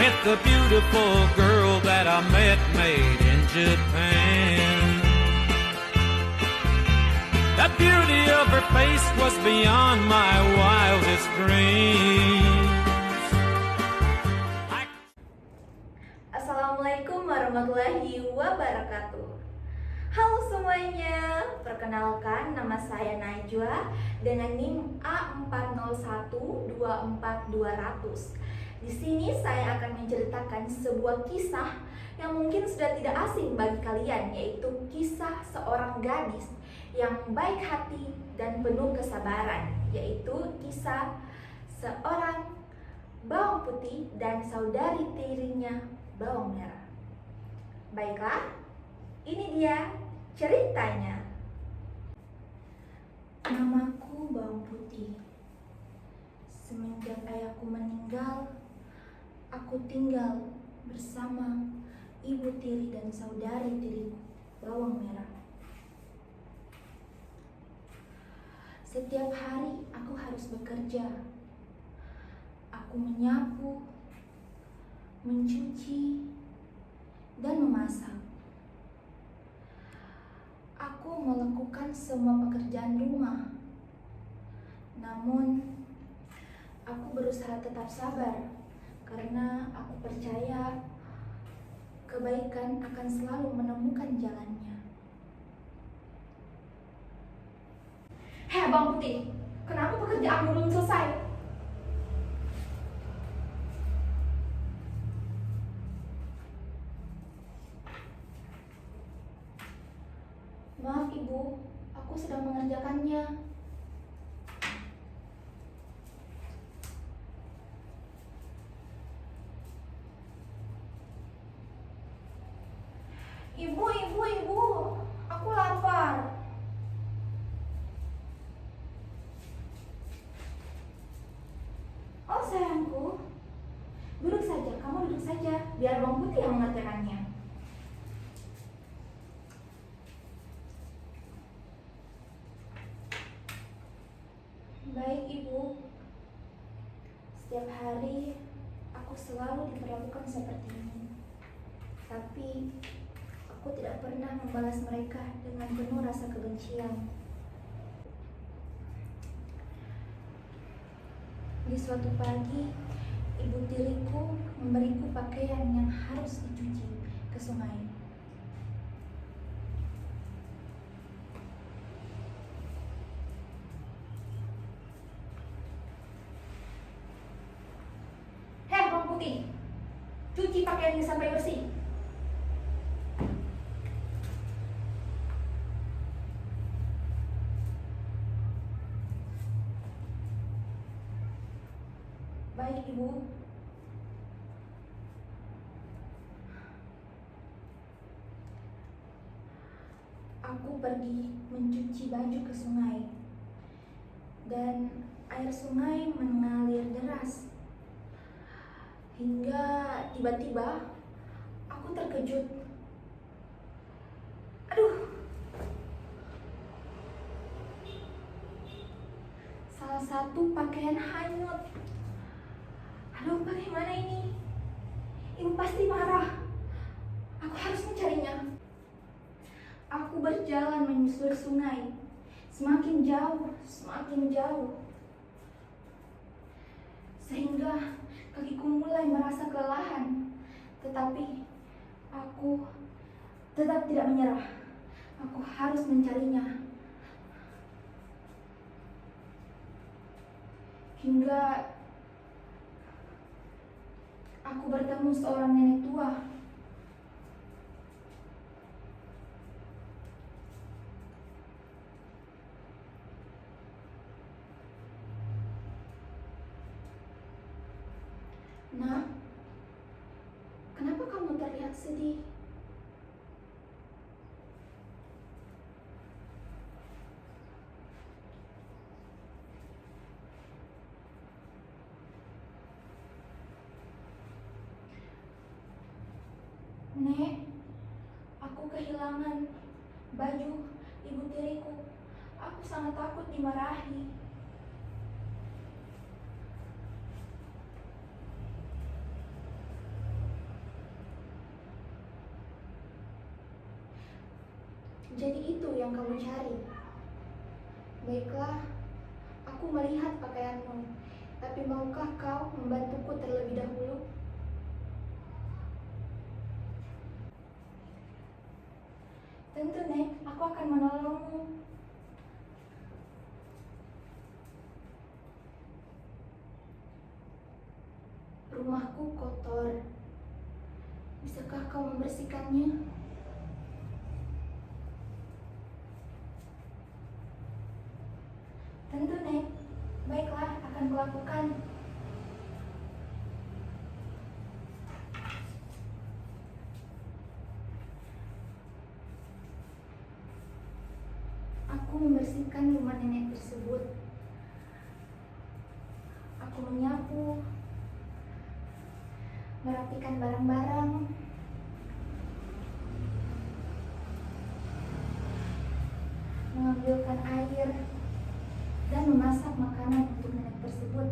with the beautiful girl that I met made in Japan. The beauty of her face was beyond my wildest dreams. Assalamualaikum warahmatullahi wabarakatuh. Halo semuanya, perkenalkan nama saya Najwa dengan NIM A40124200. Di sini saya akan menceritakan sebuah kisah yang mungkin sudah tidak asing bagi kalian, yaitu kisah seorang gadis yang baik hati dan penuh kesabaran, yaitu kisah seorang bawang putih dan saudari tirinya bawang merah. Baiklah, ini dia ceritanya. Namaku Bawang Putih. Semenjak ayahku meninggal, aku tinggal bersama ibu tiri dan saudari tiriku bawang merah. Setiap hari aku harus bekerja. Aku menyapu, mencuci, dan memasak. Aku melakukan semua pekerjaan rumah. Namun, aku berusaha tetap sabar karena aku percaya kebaikan akan selalu menemukan jalannya. Hei Bawang Putih, kenapa pekerjaan belum selesai? Maaf Ibu, aku sedang mengerjakannya. Ibu, aku lapar. Oh sayangku, duduk saja, kamu duduk saja, biar Bawang Putih yang mengerjakannya. Baik Ibu, setiap hari aku selalu diperlakukan seperti ini. Tapi aku tidak pernah membalas mereka dengan penuh rasa kebencian. Di suatu pagi, ibu tiriku memberiku pakaian yang harus dicuci ke sungai. Putih, cuci pakaian ini sampai bersih. Baik Ibu. Aku pergi mencuci baju ke sungai, dan air sungai mengalir deras. Hingga tiba-tiba aku terkejut. Aduh, salah satu pakaian hanyut. Aduh, bagaimana ini? Ibu pasti marah. Aku harus mencarinya. Aku berjalan menyusuri sungai. Semakin jauh, semakin jauh. Sehingga kakiku mulai merasa kelelahan, tetapi aku tetap tidak menyerah. Aku harus mencarinya. Hingga aku bertemu seorang nenek tua. Nak, kenapa kamu terlihat sedih? Nek, aku kehilangan baju ibu tiriku. Aku sangat takut dimarahi. Jadi itu yang kamu cari. Baiklah, aku melihat pakaianmu, tapi maukah kau membantuku terlebih dahulu? Tentu, Nek, aku akan menolongmu. Rumahku kotor. Bisakah kau membersihkannya? Tentu, Nek. Baiklah, akan kulakukan. Aku membersihkan rumah nenek tersebut. Aku menyapu, merapikan barang-barang, mengambilkan air, dan memasak makanan untuk nenek tersebut.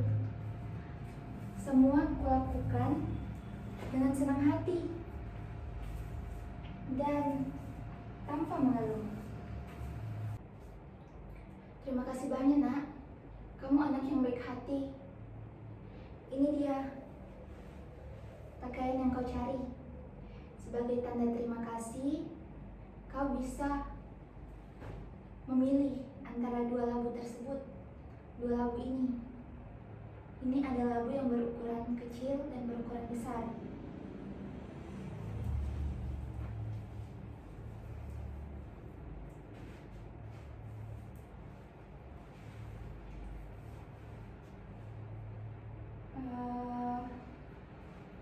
Semua kulakukan dengan senang hati dan tanpa mengeluh. Terima kasih banyak, Nak. Kamu anak yang baik hati. Ini dia pakaian yang kau cari. Sebagai tanda terima kasih, kau bisa memilih antara dua labu tersebut. Dua labu ini. Ini ada labu yang berukuran kecil dan berukuran besar.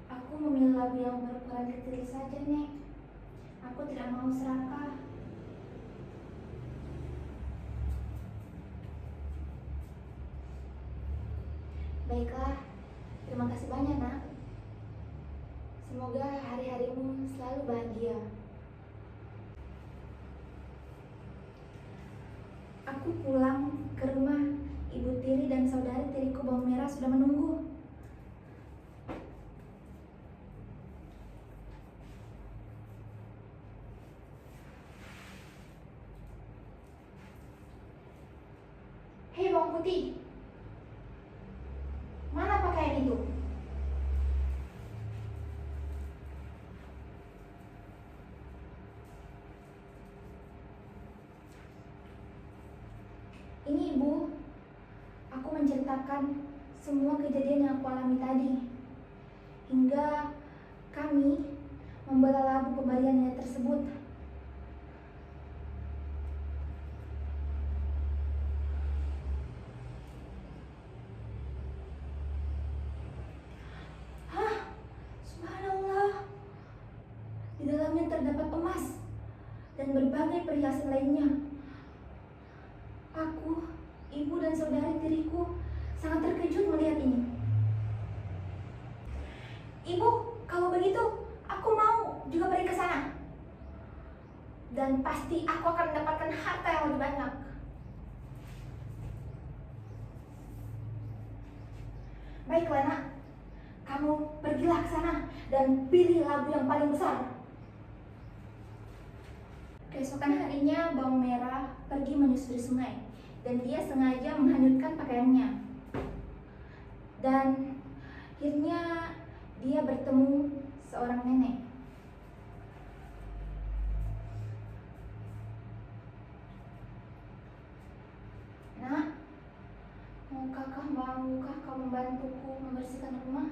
Aku memilih labu yang berukuran kecil saja, Nek. Aku tidak mau serakah. Baiklah, terima kasih banyak, Nak. Semoga hari-harimu selalu bahagia. Aku pulang ke rumah. Ibu tiri dan saudari tiriku bawang merah sudah menunggu. Hei bawang putih, mana pakaian itu? Ini Ibu, aku menceritakan semua kejadian yang aku alami tadi. Hingga kami membela labu kembalian nenek tersebut. Hah? Subhanallah. Di dalamnya terdapat emas dan berbagai perhiasan lainnya. Aku, ibu dan saudari tiriku sangat terkejut melihat ini. Ibu, kalau begitu aku mau juga pergi ke sana. Dan pasti aku akan mendapatkan harta yang lebih banyak. Baiklah, Nak. Kamu pergilah ke sana dan pilih labu yang paling besar. Keesokan harinya bawang merah pergi menyusuri sungai dan dia sengaja menghanyutkan pakaiannya. Dan akhirnya dia bertemu seorang nenek. Nak, maukah kau membantuku membersihkan rumah?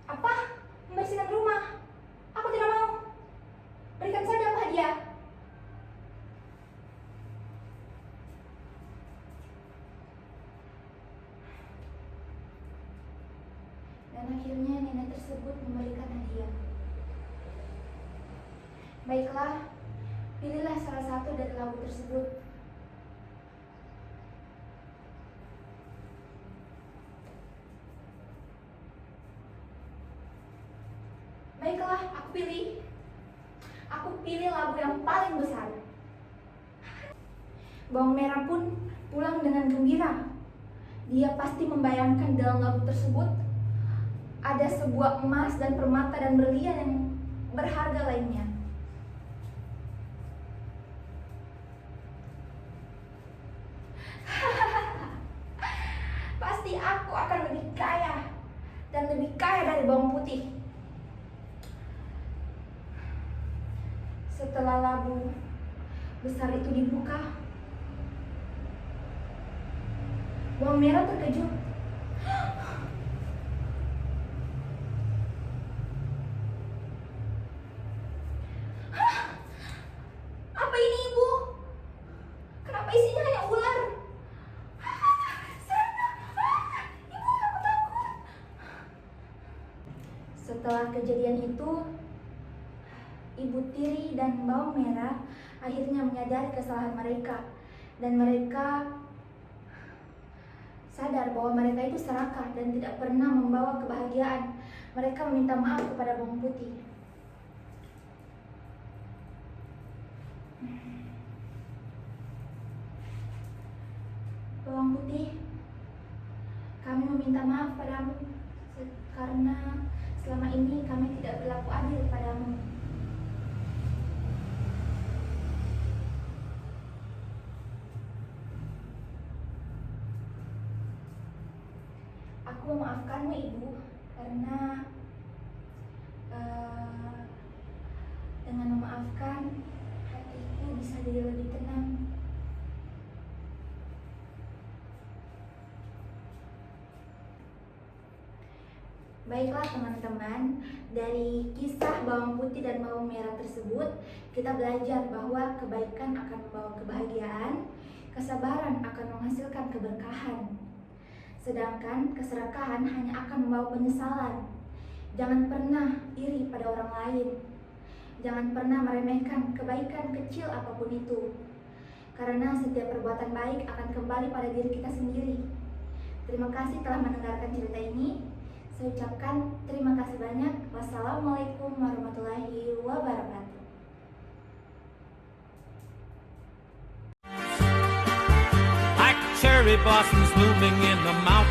Apa? Membersihkan rumah? Aku tidak mau. Berikan saja aku hadiah. Dan akhirnya nenek tersebut memberikan hadiah. Baiklah, pilihlah salah satu dari labu tersebut. Baiklah, aku pilih. Aku pilih labu yang paling besar. Bawang merah pun pulang dengan gembira. Dia pasti membayangkan dalam labu tersebut ada sebuah emas dan permata dan berlian yang berharga lainnya. Pasti aku akan lebih kaya dan lebih kaya dari bawang putih. Setelah labu besar itu dibuka, bawang merah terkejut. Hah? Apa ini, Ibu? Kenapa isinya hanya ular? Serna! Ibu, aku takut. Setelah kejadian itu, Ibu Tiri dan bawang merah akhirnya menyadari kesalahan mereka, dan mereka sadar bahwa mereka itu serakah dan tidak pernah membawa kebahagiaan. Mereka meminta maaf kepada bawang putih. Bawang putih, kami meminta maaf padamu karena selama ini kami tidak berlaku adil padamu. Aku memaafkanmu, Ibu, karena dengan memaafkan hatiku bisa jadi lebih tenang. Baiklah teman-teman, dari kisah bawang putih dan bawang merah tersebut kita belajar bahwa kebaikan akan membawa kebahagiaan, kesabaran akan menghasilkan keberkahan, sedangkan keserakahan hanya akan membawa penyesalan. Jangan pernah iri pada orang lain. Jangan pernah meremehkan kebaikan kecil apapun itu, karena setiap perbuatan baik akan kembali pada diri kita sendiri. Terima kasih telah mendengarkan cerita ini. Saya ucapkan terima kasih banyak. Wassalamualaikum warahmatullahi wabarakatuh. Like cherry blossoms blooming in the mountains.